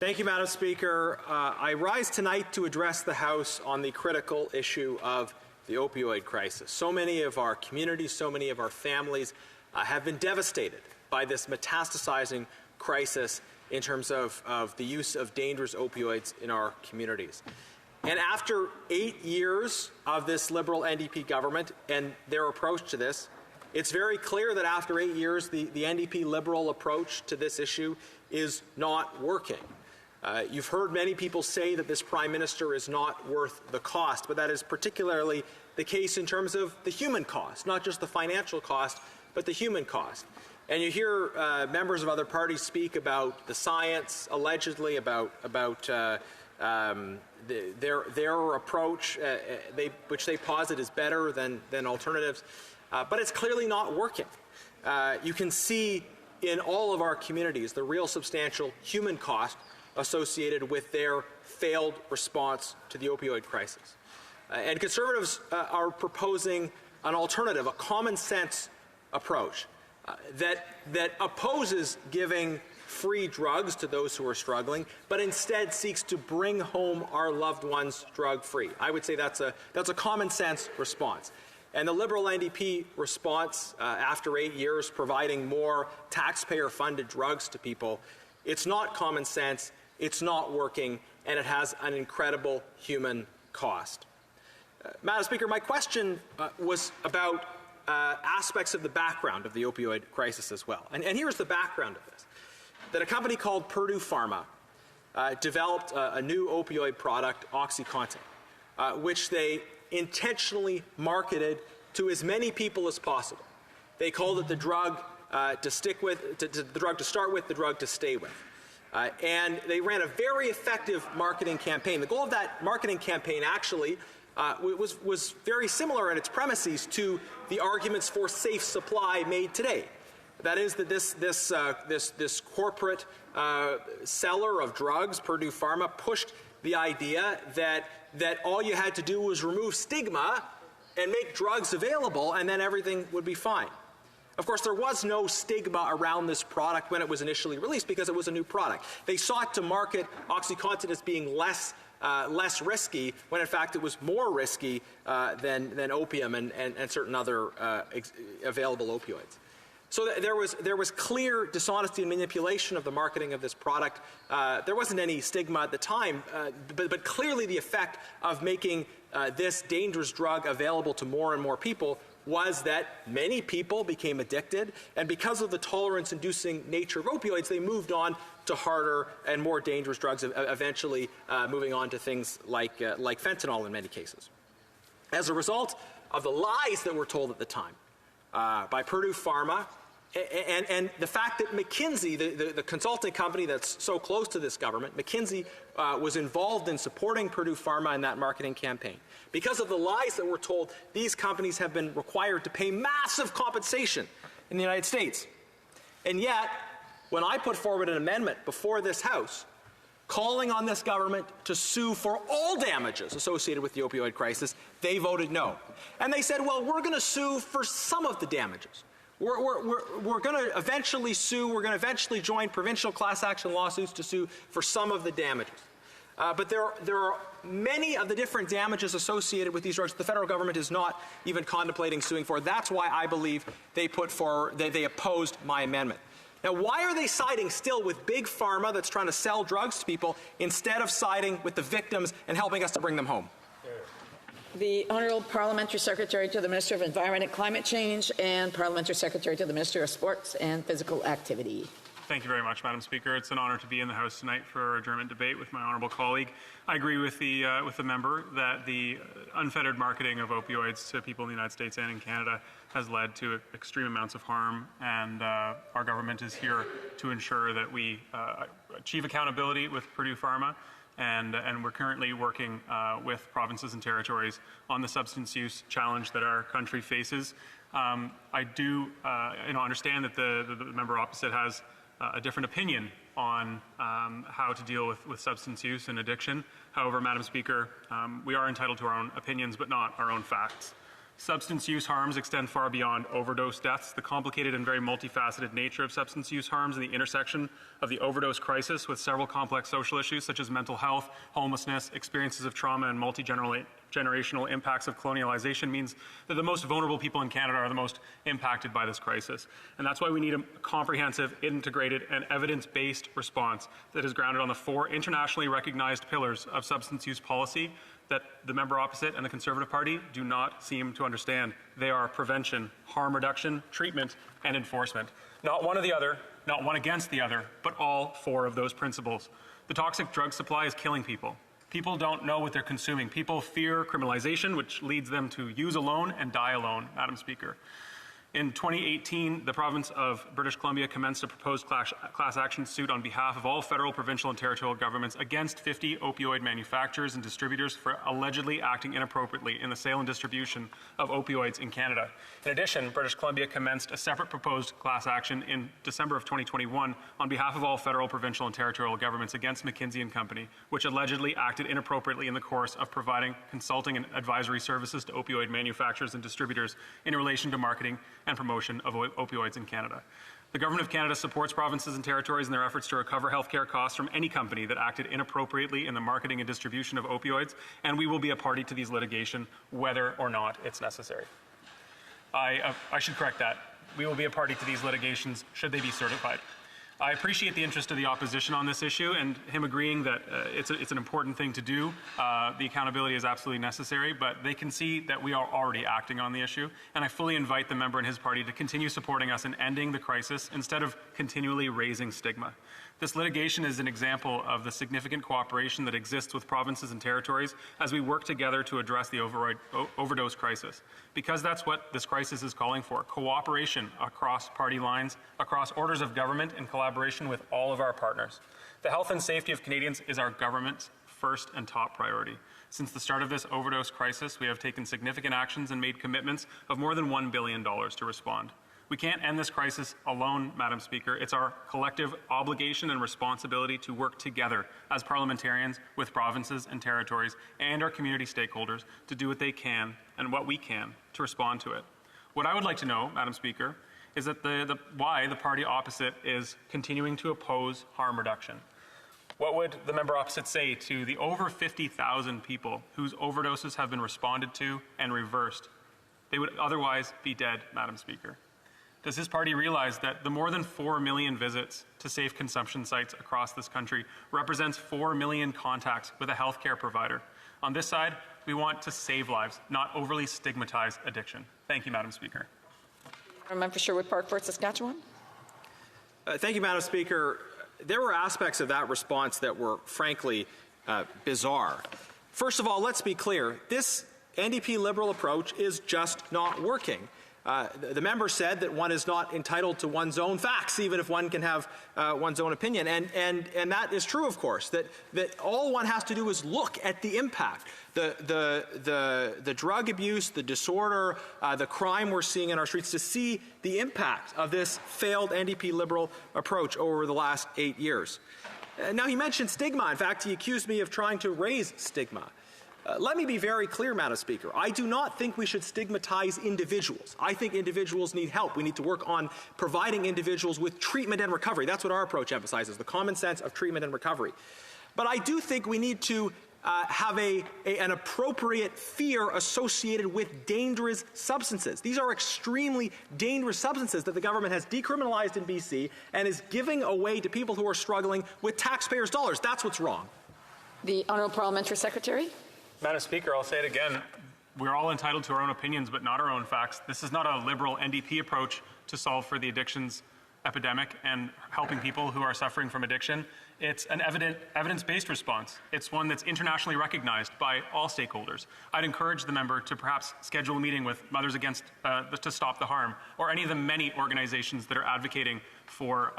Thank you, Madam Speaker. I rise tonight to address the House on the critical issue of the opioid crisis. So many of our communities, so many of our families have been devastated by this metastasizing crisis in terms of the use of dangerous opioids in our communities. And after 8 years of this Liberal-NDP government and their approach to this, it's very clear that after 8 years, the NDP Liberal approach to this issue is not working. You've heard many people say that this Prime Minister is not worth the cost, but that is particularly the case in terms of the human cost, not just the financial cost, but the human cost. And you hear members of other parties speak about the science, allegedly about their approach, which they posit is better than alternatives, but it's clearly not working. You can see in all of our communities the real substantial human cost associated with their failed response to the opioid crisis. And Conservatives are proposing an alternative, a common-sense approach that opposes giving free drugs to those who are struggling, but instead seeks to bring home our loved ones drug-free. I would say that's a common-sense response. And the Liberal-NDP response, after 8 years providing more taxpayer-funded drugs to people, it's not common sense, it's not working, and it has an incredible human cost. Madam Speaker, my question was about aspects of the background of the opioid crisis as well. And here's the background of this. That a company called Purdue Pharma developed a new opioid product, OxyContin, which they intentionally marketed to as many people as possible. They called it the drug to stick with, the drug to start with, the drug to stay with. And they ran a very effective marketing campaign. The goal of that marketing campaign actually was very similar in its premises to the arguments for safe supply made today. That is that this corporate seller of drugs, Purdue Pharma, pushed the idea that all you had to do was remove stigma and make drugs available, and then everything would be fine. Of course, there was no stigma around this product when it was initially released because it was a new product. They sought to market OxyContin as being less risky, when in fact it was more risky than opium and certain other available opioids. So there was clear dishonesty and manipulation of the marketing of this product. There wasn't any stigma at the time, but clearly the effect of making this dangerous drug available to more and more people was that many people became addicted, and because of the tolerance-inducing nature of opioids, they moved on to harder and more dangerous drugs, eventually moving on to things like fentanyl in many cases. As a result of the lies that were told at the time by Purdue Pharma, and the fact that McKinsey, the consulting company that's so close to this government, McKinsey was involved in supporting Purdue Pharma in that marketing campaign. Because of the lies that were told, these companies have been required to pay massive compensation in the United States. And yet, when I put forward an amendment before this House calling on this government to sue for all damages associated with the opioid crisis, they voted no. And they said, well, we're going to sue for some of the damages. We're going to eventually sue, we're going to eventually join provincial class action lawsuits to sue for some of the damages. But there are many of the different damages associated with these drugs the federal government is not even contemplating suing for. That's why I believe they opposed my amendment. Now, why are they siding still with Big Pharma that's trying to sell drugs to people instead of siding with the victims and helping us to bring them home? The Honourable Parliamentary Secretary to the Minister of Environment and Climate Change and Parliamentary Secretary to the Minister of Sports and Physical Activity. Thank you very much, Madam Speaker. It's an honour to be in the House tonight for a adjournment debate with my honourable colleague. I agree with the member that the unfettered marketing of opioids to people in the United States and in Canada has led to extreme amounts of harm, and our government is here to ensure that we achieve accountability with Purdue Pharma. And we're currently working with provinces and territories on the substance use challenge that our country faces. I do understand that the member opposite has a different opinion on how to deal with substance use and addiction. However, Madam Speaker, we are entitled to our own opinions, but not our own facts. Substance use harms extend far beyond overdose deaths. The complicated and very multifaceted nature of substance use harms and the intersection of the overdose crisis with several complex social issues such as mental health, homelessness, experiences of trauma, and multi-generational impacts of colonialization means that the most vulnerable people in Canada are the most impacted by this crisis. And that's why we need a comprehensive, integrated, and evidence-based response that is grounded on the 4 internationally recognized pillars of substance use policy that the member opposite and the Conservative Party do not seem to understand. They are prevention, harm reduction, treatment, and enforcement. Not one or the other, not one against the other, but all 4 of those principles. The toxic drug supply is killing people. People don't know what they're consuming. People fear criminalization, which leads them to use alone and die alone, Madam Speaker. In 2018, the province of British Columbia commenced a proposed class action suit on behalf of all federal, provincial, and territorial governments against 50 opioid manufacturers and distributors for allegedly acting inappropriately in the sale and distribution of opioids in Canada. In addition, British Columbia commenced a separate proposed class action in December of 2021 on behalf of all federal, provincial, and territorial governments against McKinsey & Company, which allegedly acted inappropriately in the course of providing consulting and advisory services to opioid manufacturers and distributors in relation to marketing and promotion of opioids in Canada. The Government of Canada supports provinces and territories in their efforts to recover healthcare costs from any company that acted inappropriately in the marketing and distribution of opioids, and we will be a party to these litigation whether or not it's necessary. I should correct that. We will be a party to these litigations should they be certified. I appreciate the interest of the opposition on this issue and him agreeing that it's an important thing to do. The accountability is absolutely necessary, but they can see that we are already acting on the issue, and I fully invite the member and his party to continue supporting us in ending the crisis instead of continually raising stigma. This litigation is an example of the significant cooperation that exists with provinces and territories as we work together to address the overdose crisis. Because that's what this crisis is calling for, cooperation across party lines, across orders of government, in collaboration with all of our partners. The health and safety of Canadians is our government's first and top priority. Since the start of this overdose crisis, we have taken significant actions and made commitments of more than $1 billion to respond. We can't end this crisis alone, Madam Speaker. It's our collective obligation and responsibility to work together as parliamentarians with provinces and territories and our community stakeholders to do what they can and what we can to respond to it. What I would like to know, Madam Speaker, is that why the party opposite is continuing to oppose harm reduction. What would the member opposite say to the over 50,000 people whose overdoses have been responded to and reversed? They would otherwise be dead, Madam Speaker. Does his party realize that the more than 4 million visits to safe consumption sites across this country represents 4 million contacts with a healthcare provider? On this side, we want to save lives, not overly stigmatize addiction. Thank you, Madam Speaker. Member for Sherwood Park, Fort Saskatchewan. Thank you, Madam Speaker. There were aspects of that response that were frankly bizarre. First of all, let's be clear. This NDP Liberal approach is just not working. The member said that one is not entitled to one's own facts, even if one can have one's own opinion. And that is true, of course, that all one has to do is look at the impact, the drug abuse, the disorder, the crime we're seeing in our streets to see the impact of this failed NDP Liberal approach over the last 8 years. Now, he mentioned stigma. In fact, he accused me of trying to raise stigma. Let me be very clear, Madam Speaker. I do not think we should stigmatize individuals. I think individuals need help. We need to work on providing individuals with treatment and recovery. That's what our approach emphasizes, the common sense of treatment and recovery. But I do think we need to have an appropriate fear associated with dangerous substances. These are extremely dangerous substances that the government has decriminalized in BC and is giving away to people who are struggling with taxpayers' dollars. That's what's wrong. The Honourable Parliamentary Secretary. Madam Speaker, I'll say it again. We're all entitled to our own opinions, but not our own facts. This is not a Liberal-NDP approach to solve for the addictions epidemic and helping people who are suffering from addiction. It's an evidence-based response. It's one that's internationally recognized by all stakeholders. I'd encourage the member to perhaps schedule a meeting with Mothers Against to Stop the Harm, or any of the many organizations that are advocating for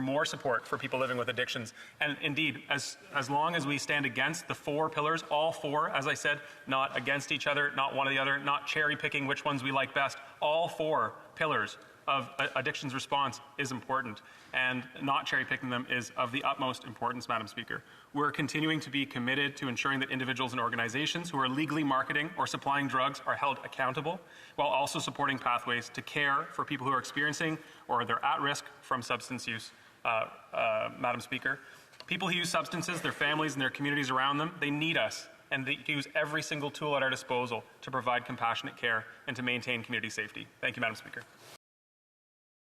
more support for people living with addictions. And indeed, as long as we stand against the 4 pillars, all 4, as I said, not against each other, not one or the other, not cherry-picking which ones we like best, all 4 pillars of addictions response is important, and not cherry-picking them is of the utmost importance, Madam Speaker. We're continuing to be committed to ensuring that individuals and organizations who are legally marketing or supplying drugs are held accountable, while also supporting pathways to care for people who are experiencing or they're at risk from substance use, Madam Speaker. People who use substances, their families and their communities around them, they need us, and they use every single tool at our disposal to provide compassionate care and to maintain community safety. Thank you, Madam Speaker.